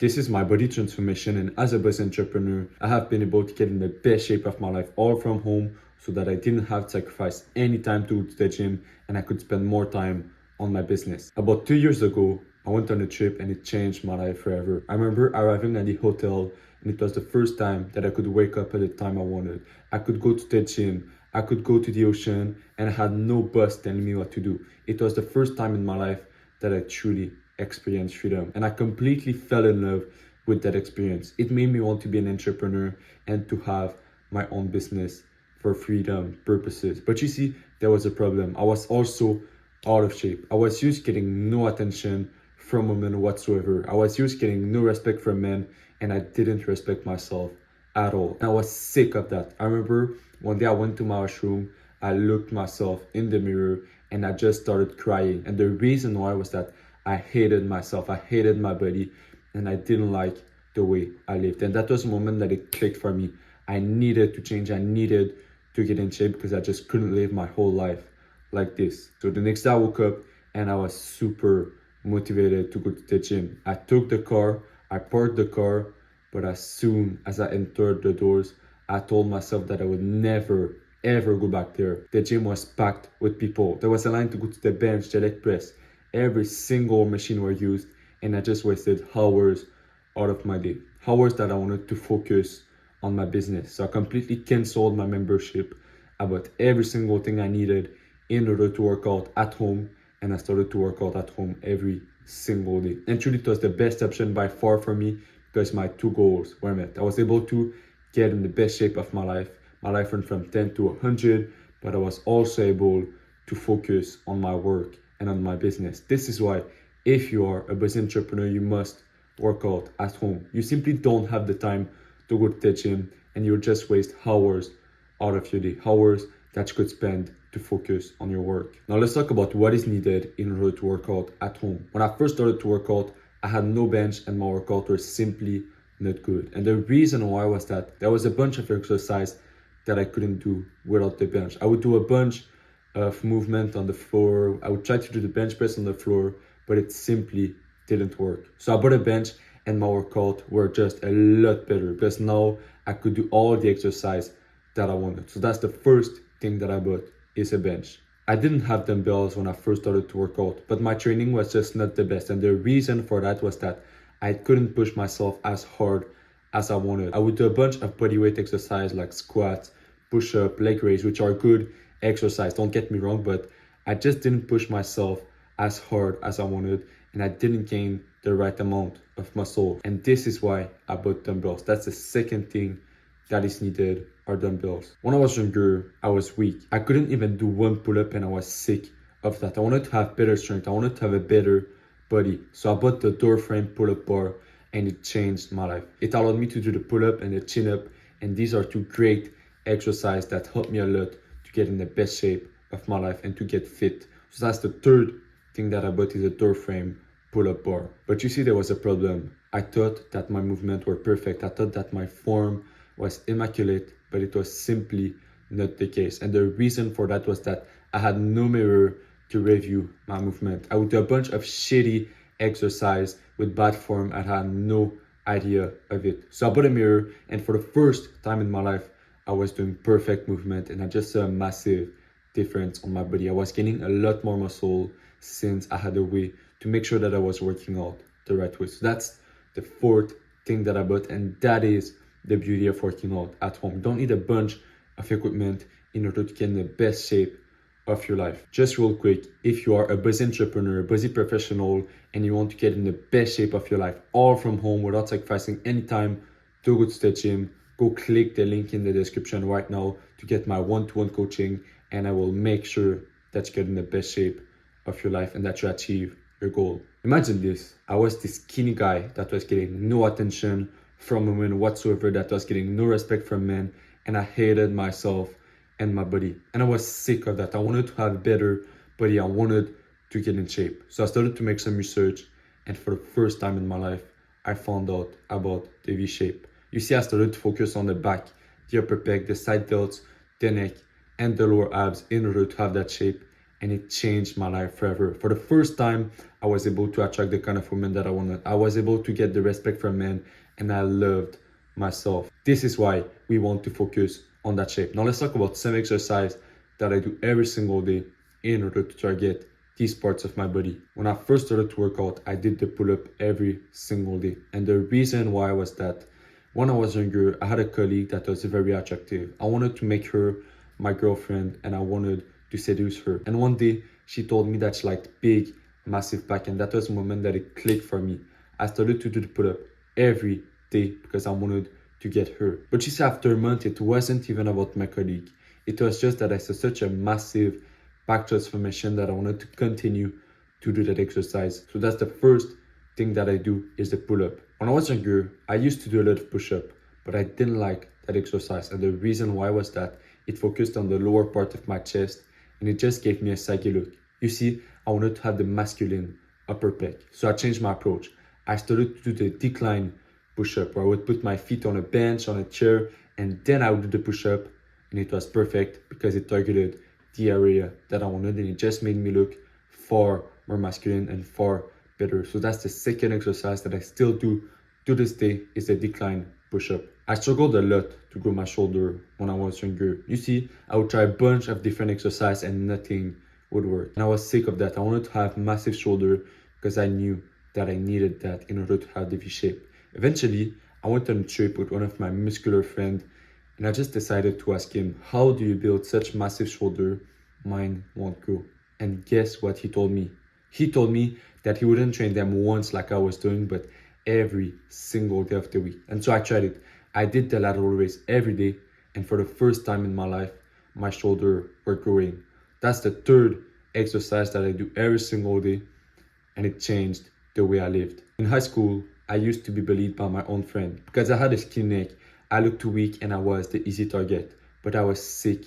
This is my body transformation, and as a business entrepreneur, I have been able to get in the best shape of my life all from home so that I didn't have to sacrifice any time to go to the gym and I could spend more time on my business. About 2 years ago, I went on a trip and it changed my life forever. I remember arriving at the hotel and it was the first time that I could wake up at the time I wanted. I could go to the gym, I could go to the ocean, and I had no boss telling me what to do. It was the first time in my life that I truly experienced freedom. And I completely fell in love with that experience. It made me want to be an entrepreneur and to have my own business for freedom purposes. But you see, there was a problem. I was also out of shape. I was used to getting no attention from women whatsoever. I was used to getting no respect from men, and I didn't respect myself at all. And I was sick of that. I remember one day I went to my washroom, I looked myself in the mirror, and I just started crying. And the reason why was that I hated myself, I hated my body, and I didn't like the way I lived. And that was a moment that it clicked for me. I needed to change, I needed to get in shape because I just couldn't live my whole life like this. So the next day I woke up and I was super motivated to go to the gym. I took the car, I parked the car, but as soon as I entered the doors, I told myself that I would never ever go back there. The gym was packed with people. There was a line to go to the bench, the leg press. Every single machine were used, and I just wasted hours out of my day. Hours that I wanted to focus on my business. So I completely canceled my membership. I bought every single thing I needed in order to work out at home, and I started to work out at home every single day. And truly, it was the best option by far for me because my two goals were met. I was able to get in the best shape of my life. My life went from 10 to 100, but I was also able to focus on my work and on my business. This is why if you are a business entrepreneur, you must work out at home. You simply don't have the time to go to the gym, and you'll just waste hours out of your day, hours that you could spend to focus on your work. Now let's talk about what is needed in order to work out at home. When I first started to work out, I had no bench and my workout were simply not good. And the reason why was that there was a bunch of exercise that I couldn't do without the bench. I would do a bunch of movement on the floor. I would try to do the bench press on the floor, but it simply didn't work. So I bought a bench and my workout were just a lot better because now I could do all the exercise that I wanted. So that's the first thing that I bought is a bench. I didn't have dumbbells when I first started to work out, but my training was just not the best. And the reason for that was that I couldn't push myself as hard as I wanted. I would do a bunch of bodyweight exercise like squats, push-up, leg raise, which are good exercise, don't get me wrong, but I just didn't push myself as hard as I wanted, and I didn't gain the right amount of muscle. And this is why I bought dumbbells. That's the second thing that is needed are dumbbells. When I was younger, I was weak. I couldn't even do one pull-up and I was sick of that. I wanted to have better strength. I wanted to have a better body. So I bought the door frame pull-up bar and it changed my life. It allowed me to do the pull-up and the chin-up, and these are two great exercises that helped me a lot to get in the best shape of my life and to get fit. So that's the third thing that I bought is a door frame pull-up bar. But you see, there was a problem. I thought that my movements were perfect. I thought that my form was immaculate, but it was simply not the case. And the reason for that was that I had no mirror to review my movement. I would do a bunch of shitty exercise with bad form. I had no idea of it. So I bought a mirror, and for the first time in my life, I was doing perfect movement, and I just saw a massive difference on my body. I was gaining a lot more muscle since I had a way to make sure that I was working out the right way. So that's the fourth thing that I bought, and that is the beauty of working out at home. You don't need a bunch of equipment in order to get in the best shape of your life. Just real quick, if you are a busy entrepreneur, a busy professional, and you want to get in the best shape of your life, all from home without sacrificing any time to go to the gym, go click the link in the description right now to get my one-to-one coaching, and I will make sure that you get in the best shape of your life and that you achieve your goal. Imagine this. I was this skinny guy that was getting no attention from women whatsoever, that was getting no respect from men, and I hated myself and my body. And I was sick of that. I wanted to have a better body. I wanted to get in shape. So I started to make some research, and for the first time in my life, I found out about the V shape. You see, I started to focus on the back, the upper pec, the side delts, the neck, and the lower abs in order to have that shape. and it changed my life forever. For the first time, I was able to attract the kind of woman that I wanted. I was able to get the respect from men, and I loved myself. This is why we want to focus on that shape. Now let's talk about some exercise that I do every single day in order to target these parts of my body. When I first started to work out, I did the pull-up every single day. And the reason why was that when I was younger, I had a colleague that was very attractive. I wanted to make her my girlfriend, and I wanted to seduce her. And one day she told me that she liked big, massive back, and that was the moment that it clicked for me. I started to do the pull-up every day because I wanted to get her. But you see, after a month, it wasn't even about my colleague. It was just that I saw such a massive back transformation that I wanted to continue to do that exercise. So that's the first thing that I do, is the pull-up. When I was younger, I used to do a lot of push-up, but I didn't like that exercise. And the reason why was that it focused on the lower part of my chest, and it just gave me a saggy look. You see, I wanted to have the masculine upper pec. So I changed my approach. I started to do the decline push-up, where I would put my feet on a bench, on a chair, and then I would do the push-up, and it was perfect because it targeted the area that I wanted, and it just made me look far more masculine and far better. So that's the second exercise that I still do to this day, is the decline push-up. I struggled a lot to grow my shoulder when I was younger. You see, I would try a bunch of different exercises and nothing would work. And I was sick of that. I wanted to have massive shoulder because I knew that I needed that in order to have the V shape. Eventually, I went on a trip with one of my muscular friends, and I just decided to ask him, how do you build such massive shoulder? Mine won't grow. And guess what he told me? He told me that he wouldn't train them once like I was doing, but every single day of the week. And so I tried it. I did the lateral raise every day, and for the first time in my life, my shoulder were growing. That's the third exercise that I do every single day, and it changed the way I lived. In high school, I used to be bullied by my own friend because I had a skinny neck. I looked too weak and I was the easy target, but I was sick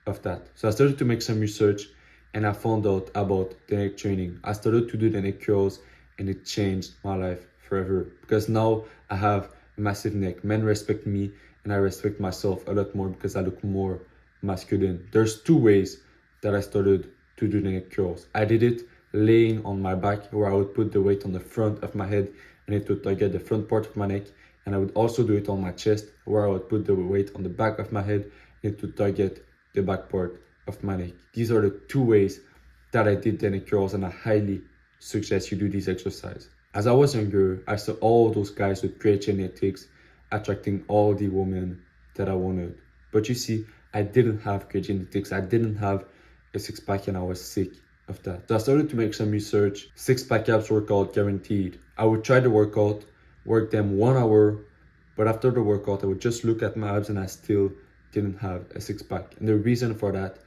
of that. So I started to make some research, and I found out about the neck training. I started to do the neck curls, and it changed my life forever because now I have a massive neck. Men respect me, and I respect myself a lot more because I look more masculine. There's two ways that I started to do the neck curls. I did it laying on my back, where I would put the weight on the front of my head, and it would target the front part of my neck. And I would also do it on my chest, where I would put the weight on the back of my head, and it would target the back part of my neck. These are the two ways that I did the neck curls, and I highly suggest you do these exercises. As I was younger, I saw all those guys with great genetics attracting all the women that I wanted. But you see, I didn't have great genetics. I didn't have a six-pack, and I was sick of that. So I started to make some research. 6-pack abs workout guaranteed. I would try the workout, work them 1 hour, but after the workout, I would just look at my abs and I still didn't have a 6-pack. And the reason for that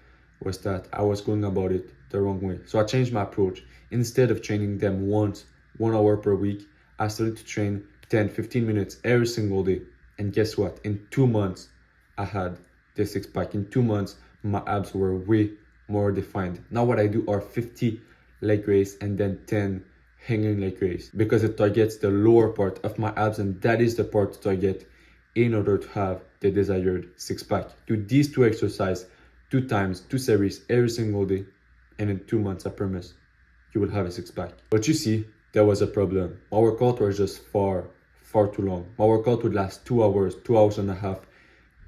was that I was going about it the wrong way. So I changed my approach. Instead of training them once, 1 hour per week, I started to train 10-15 minutes every single day. And guess what? In 2 months, I had the 6-pack. In 2 months, my abs were way more defined. Now what I do are 50 leg raise and then 10 hanging leg raise, because it targets the lower part of my abs, and that is the part to target in order to have the desired 6-pack. Do these two exercises 2 times, 2 series every single day, and in 2 months, I promise, you will have a 6-pack. But you see, there was a problem. My workout was just far too long. My workout would last 2 hours, 2 hours and a half,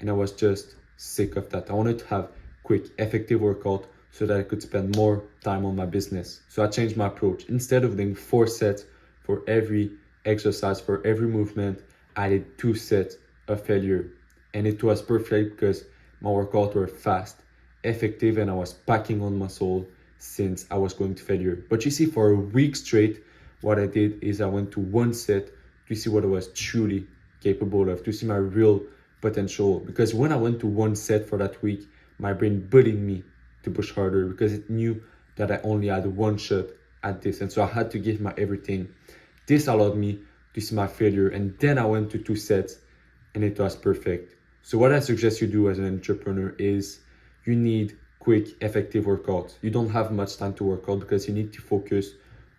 and I was just sick of that. I wanted to have quick, effective workout so that I could spend more time on my business. So I changed my approach. Instead of doing 4 sets for every exercise, for every movement, I did 2 sets of failure. And it was perfect because my workouts were fast, effective, and I was packing on muscle since I was going to failure. But you see, for a week straight, what I did is I went to 1 set to see what I was truly capable of, to see my real potential. Because when I went to 1 set for that week, my brain bullied me to push harder because it knew that I only had 1 shot at this. And so I had to give my everything. This allowed me to see my failure. And then I went to 2 sets and it was perfect. So what I suggest you do as an entrepreneur is you need quick, effective workouts. You don't have much time to work out because you need to focus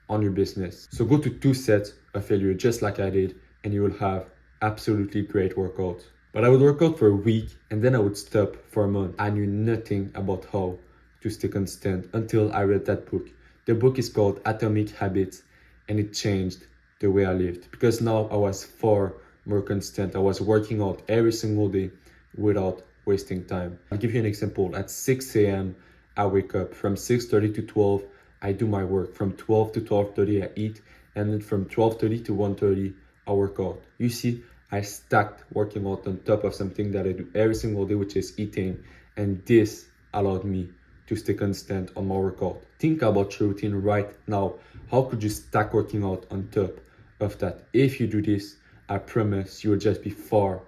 on your business. So go to 2 sets of failure just like I did, and you will have absolutely great workouts. But I would work out for a week and then I would stop for a month. I knew nothing about how to stay consistent until I read that book. The book is called Atomic Habits, and it changed the way I lived because now I was far more consistent. I was working out every single day without wasting time. I'll give you an example. At 6 a.m., I wake up. From 6:30 to 12, I do my work. From 12 to 12:30, I eat. And then from 12:30 to 1:30, I work out. You see, I stacked working out on top of something that I do every single day, which is eating. And this allowed me to stay consistent on my workout. Think about your routine right now. How could you stack working out on top of that? If you do this, I promise you will just be far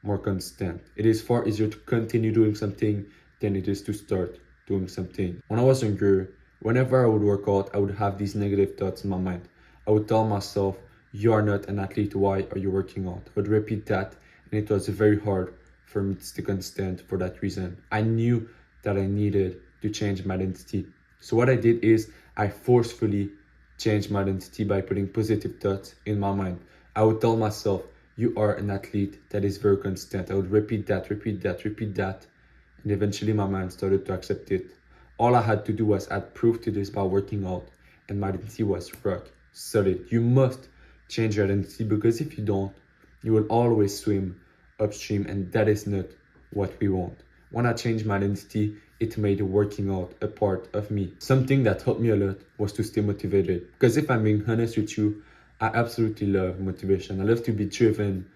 more consistent. It is far easier to continue doing something than it is to start doing something. When I was younger, whenever I would work out, I would have these negative thoughts in my mind. I would tell myself, you are not an athlete, why are you working out? I would repeat that, and it was very hard for me to stay consistent for that reason. I knew that I needed to change my identity. So what I did is I forcefully changed my identity by putting positive thoughts in my mind. I would tell myself, you are an athlete that is very consistent. I would repeat that, and eventually my mind started to accept it. All I had to do was add proof to this by working out, and my identity was rock solid. You must change your identity because if you don't, you will always swim upstream, and that is not what we want. When I changed my identity, it made working out a part of me. Something that helped me a lot was to stay motivated. Because if I'm being honest with you, I absolutely love motivation. I love to be driven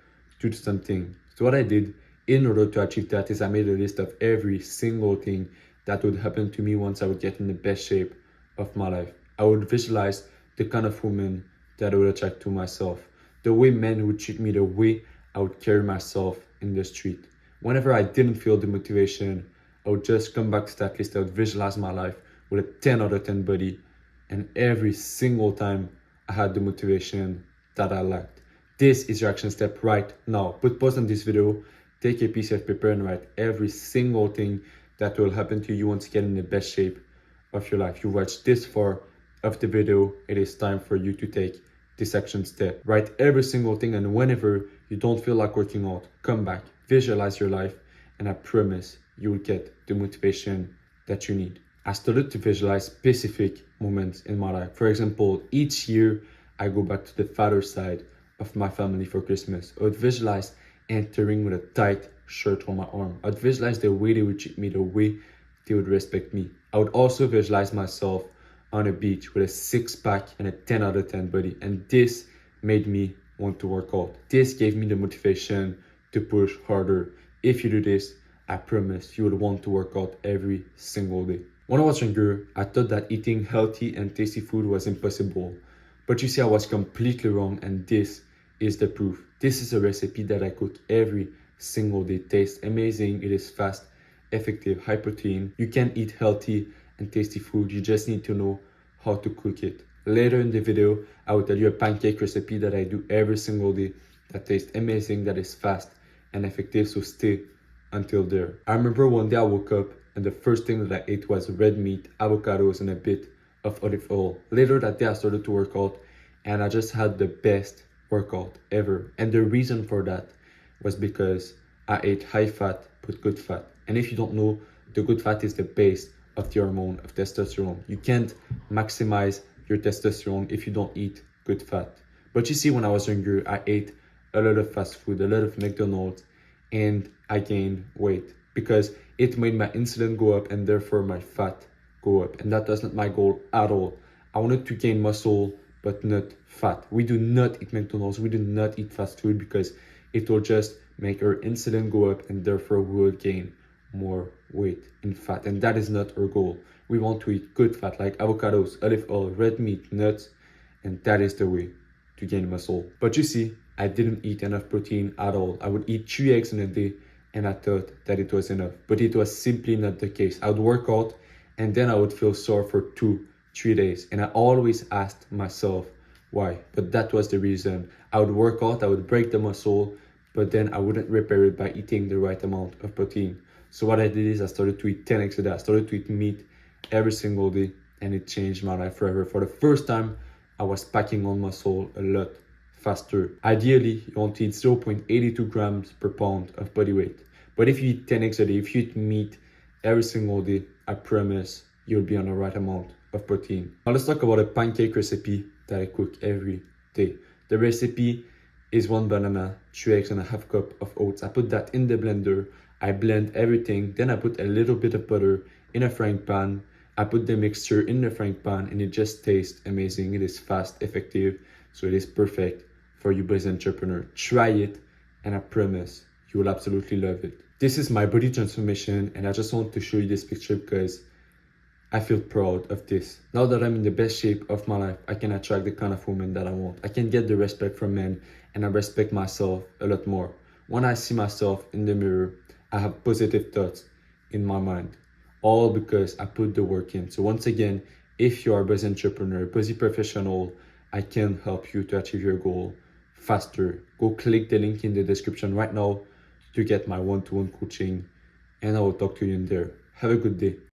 to do something. So what I did in order to achieve that is I made a list of every single thing that would happen to me once I would get in the best shape of my life. I would visualize the kind of woman that I would attract to myself, the way men would treat me, the way I would carry myself in the street. Whenever I didn't feel the motivation, I would just come back to that list. I would visualize my life with a 10 out of 10 body, and every single time I had the motivation that I lacked. This is your action step right now. Put pause on this video, take a piece of paper and write every single thing that will happen to you once you get in the best shape of your life. You watched this far of the video, it is time for you to take this action step. Write every single thing, and whenever you don't feel like working out, come back, visualize your life, and I promise you will get the motivation that you need. I started to visualize specific moments in my life. For example, each year I go back to the father side of my family for Christmas. I would visualize entering with a tight shirt on my arm. I'd visualize the way they would treat me, the way they would respect me. I would also visualize myself on a beach with a 6-pack and a 10 out of 10 body. And this made me want to work out. This gave me the motivation to push harder. If you do this, I promise you will want to work out every single day. When I was younger, I thought that eating healthy and tasty food was impossible. But you see, I was completely wrong, and this is the proof. This is a recipe that I cook every single day. It tastes amazing, it is fast, effective, high protein. You can eat healthy and tasty food, you just need to know how to cook it. Later in the video, I will tell you a pancake recipe that I do every single day that tastes amazing, that is fast and effective, so stay until there. I remember one day I woke up and the first thing that I ate was red meat, avocados, and a bit of olive oil. Later that day I started to work out, and I just had the best workout ever. And the reason for that was because I ate high fat but good fat. And if you don't know, the good fat is the base of the hormone of testosterone. You can't maximize your testosterone if you don't eat good fat. But you see, when I was younger, I ate a lot of fast food, a lot of McDonald's, and I gained weight because it made my insulin go up and therefore my fat go up. And that was not my goal at all. I wanted to gain muscle but not fat. We do not eat McDonald's, we do not eat fast food because it will just make our insulin go up and therefore we will gain more weight in fat. And that is not our goal. We want to eat good fat like avocados, olive oil, red meat, nuts, and that is the way to gain muscle. But you see, I didn't eat enough protein at all. I would eat 3 eggs in a day and I thought that it was enough, but it was simply not the case. I would work out and then I would feel sore for 2-3 days, and I always asked myself why. But that was the reason. I would work out, I would break the muscle, but then I wouldn't repair it by eating the right amount of protein. So what I did is I started to eat 10 eggs a day. I started to eat meat every single day, and it changed my life forever. For the first time, I was packing on muscle a lot faster. Ideally, you want to eat 0.82 grams per pound of body weight. But if you eat 10 eggs a day, if you eat meat every single day, I promise you'll be on the right amount of protein. Now let's talk about a pancake recipe that I cook every day. The recipe is 1 banana, 3 eggs, and a half cup of oats. I put that in the blender. I blend everything. Then I put a little bit of butter in a frying pan. I put the mixture in the frying pan and it just tastes amazing. It is fast, effective, so it is perfect for you business entrepreneur. Try it and I promise you will absolutely love it. This is my body transformation and I just want to show you this picture because I feel proud of this. Now that I'm in the best shape of my life, I can attract the kind of woman that I want. I can get the respect from men and I respect myself a lot more. When I see myself in the mirror, I have positive thoughts in my mind, all because I put the work in. So once again, if you are a busy entrepreneur, busy professional, I can help you to achieve your goal faster. Go click the link in the description right now to get my one-to-one coaching and I will talk to you in there. Have a good day.